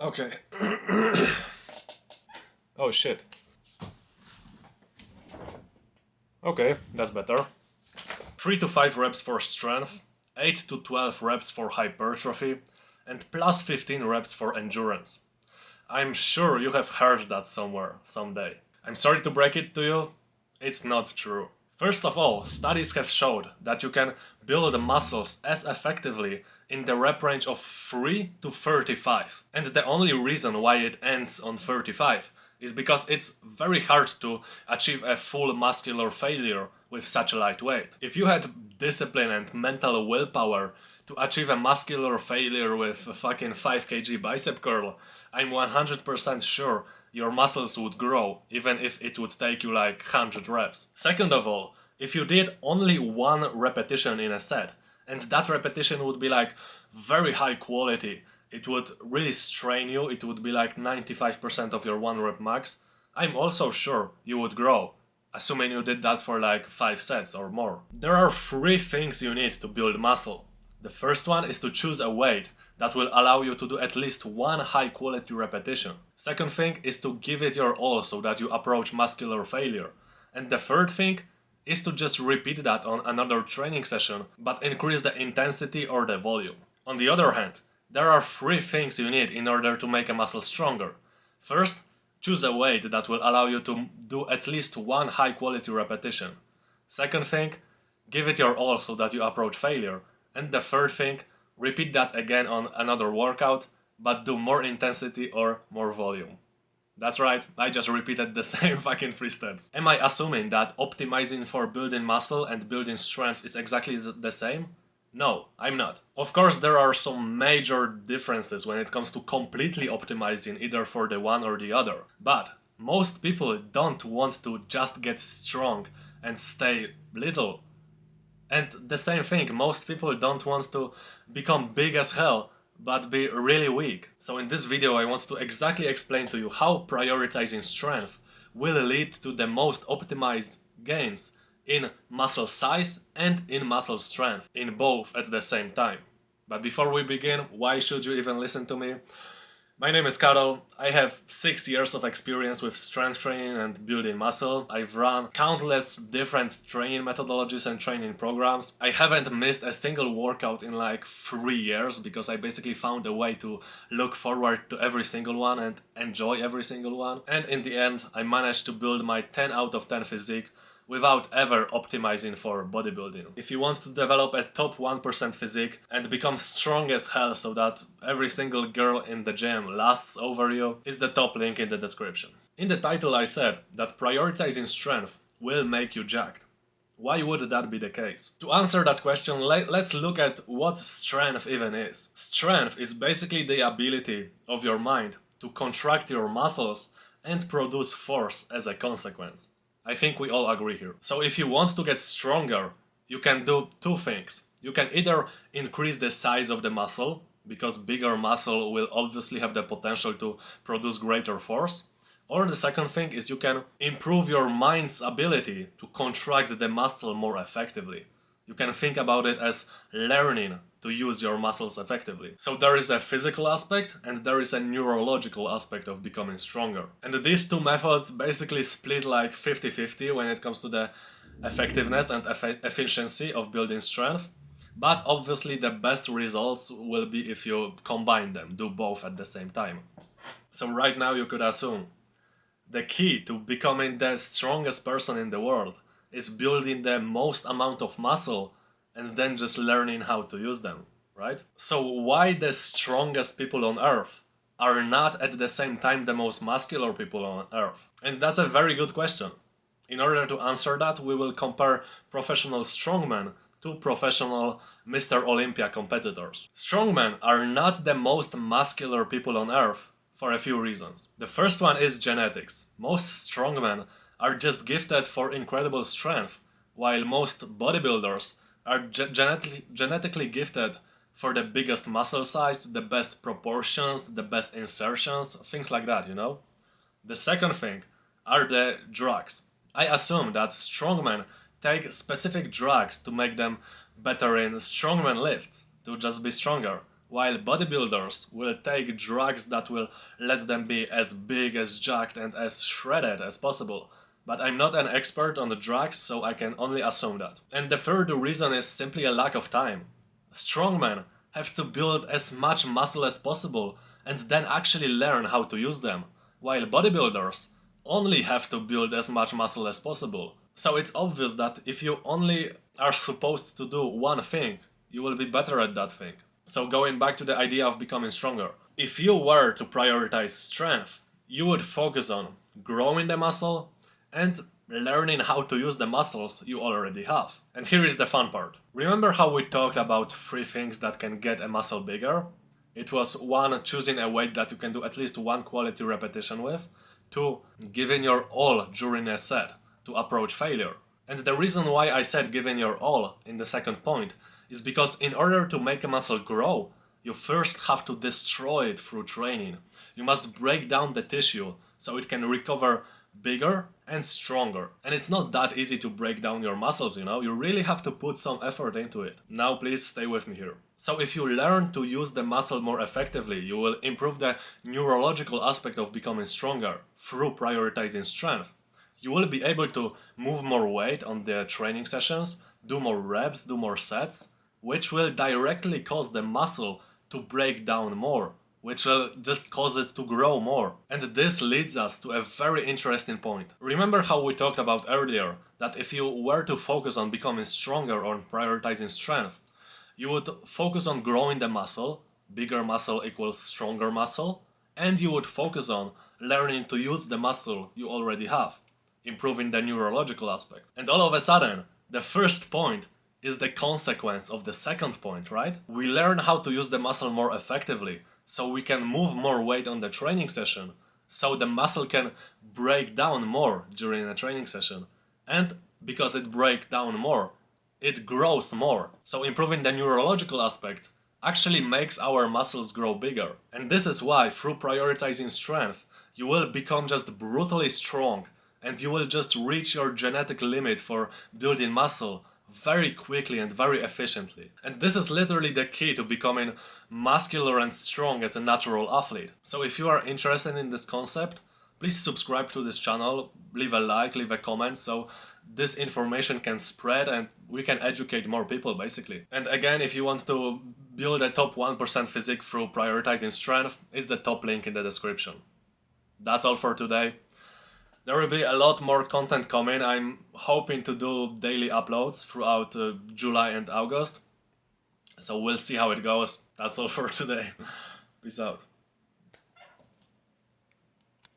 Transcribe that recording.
Okay. Oh shit. Okay, that's better. 3 to 5 reps for strength, 8 to 12 reps for hypertrophy, and plus 15 reps for endurance. I'm sure you have heard that somewhere, someday. I'm sorry to break it to you, it's not true. First of all, studies have showed that you can build muscles as effectively in the rep range of 3 to 35. And the only reason why it ends on 35 is because it's very hard to achieve a full muscular failure with such a light weight. If you had discipline and mental willpower to achieve a muscular failure with a fucking 5 kg bicep curl, I'm 100% sure your muscles would grow, even if it would take you like 100 reps. Second of all, if you did only one repetition in a set, and that repetition would be like very high quality, it would really strain you, it would be like 95% of your 1 rep max, I'm also sure you would grow, assuming you did that for like 5 sets or more. There are 3 things you need to build muscle. The first one is to choose a weight that will allow you to do at least one high quality repetition. Second thing is to give it your all so that you approach muscular failure. And the third thing is to just repeat that on another training session, but increase the intensity or the volume. On the other hand, there are 3 things you need in order to make a muscle stronger. First, choose a weight that will allow you to do at least one high quality repetition. Second thing, give it your all so that you approach failure. And the third thing, repeat that again on another workout, but do more intensity or more volume. That's right, I just repeated the same fucking 3 steps. Am I assuming that optimizing for building muscle and building strength is exactly the same? No, I'm not. Of course, there are some major differences when it comes to completely optimizing either for the one or the other. But most people don't want to just get strong and stay little. And the same thing, most people don't want to become big as hell, but be really weak. So in this video I want to exactly explain to you how prioritizing strength will lead to the most optimized gains in muscle size and in muscle strength, in both at the same time. But before we begin, why should you even listen to me? My name is Karol. I have 6 years of experience with strength training and building muscle. I've run countless different training methodologies and training programs. I haven't missed a single workout in like 3 years because I basically found a way to look forward to every single one and enjoy every single one. And in the end, I managed to build my 10 out of 10 physique without ever optimizing for bodybuilding. If you want to develop a top 1% physique and become strong as hell so that every single girl in the gym lusts over you, is the top link in the description. In the title I said that prioritizing strength will make you jacked. Why would that be the case? To answer that question, let's look at what strength even is. Strength is basically the ability of your mind to contract your muscles and produce force as a consequence. I think we all agree here. So if you want to get stronger, you can do 2 things. You can either increase the size of the muscle, because bigger muscle will obviously have the potential to produce greater force. Or the second thing is you can improve your mind's ability to contract the muscle more effectively. You can think about it as learning to use your muscles effectively. So there is a physical aspect and there is a neurological aspect of becoming stronger. And these 2 methods basically split like 50-50 when it comes to the effectiveness and efficiency of building strength. But obviously the best results will be if you combine them, do both at the same time. So right now you could assume the key to becoming the strongest person in the world is building the most amount of muscle and then just learning how to use them, right? So why the strongest people on earth are not at the same time the most muscular people on earth? And that's a very good question. In order to answer that, we will compare professional strongmen to professional Mr. Olympia competitors. Strongmen are not the most muscular people on earth for a few reasons. The first one is genetics. Most strongmen are just gifted for incredible strength, while most bodybuilders are genetically gifted for the biggest muscle size, the best proportions, the best insertions, things like that, you know? The second thing are the drugs. I assume that strongmen take specific drugs to make them better in strongman lifts, to just be stronger, while bodybuilders will take drugs that will let them be as big, as jacked and as shredded as possible. But I'm not an expert on the drugs, so I can only assume that. And the third reason is simply a lack of time. Strongmen have to build as much muscle as possible and then actually learn how to use them, while bodybuilders only have to build as much muscle as possible. So it's obvious that if you only are supposed to do one thing, you will be better at that thing. So going back to the idea of becoming stronger, if you were to prioritize strength, you would focus on growing the muscle and learning how to use the muscles you already have. And here is the fun part. Remember how we talked about 3 things that can get a muscle bigger? It was 1, choosing a weight that you can do at least 1 quality repetition with, 2, giving your all during a set to approach failure. And the reason why I said giving your all in the second point is because in order to make a muscle grow, you first have to destroy it through training. You must break down the tissue so it can recover bigger and stronger. And it's not that easy to break down your muscles, you really have to put some effort into it. Now please stay with me here. So if you learn to use the muscle more effectively, you will improve the neurological aspect of becoming stronger through prioritizing strength. You will be able to move more weight on the training sessions, do more reps, do more sets, which will directly cause the muscle to break down more, which will just cause it to grow more. And this leads us to a very interesting point. Remember how we talked about earlier that if you were to focus on becoming stronger or prioritizing strength, you would focus on growing the muscle, bigger muscle equals stronger muscle, and you would focus on learning to use the muscle you already have, improving the neurological aspect. And all of a sudden, the first point is the consequence of the second point, right? We learn how to use the muscle more effectively, so we can move more weight on the training session, so the muscle can break down more during a training session. And because it breaks down more, it grows more. So improving the neurological aspect actually makes our muscles grow bigger. And this is why through prioritizing strength, you will become just brutally strong and you will just reach your genetic limit for building muscle very quickly and very efficiently. And this is literally the key to becoming muscular and strong as a natural athlete. So if you are interested in this concept, please subscribe to this channel, leave a like, leave a comment, so this information can spread and we can educate more people basically. And again, if you want to build a top 1% physique through prioritizing strength, it's the top link in the description. That's all for today. There will be a lot more content coming. I'm hoping to do daily uploads throughout July and August. So we'll see how it goes. That's all for today. Peace out.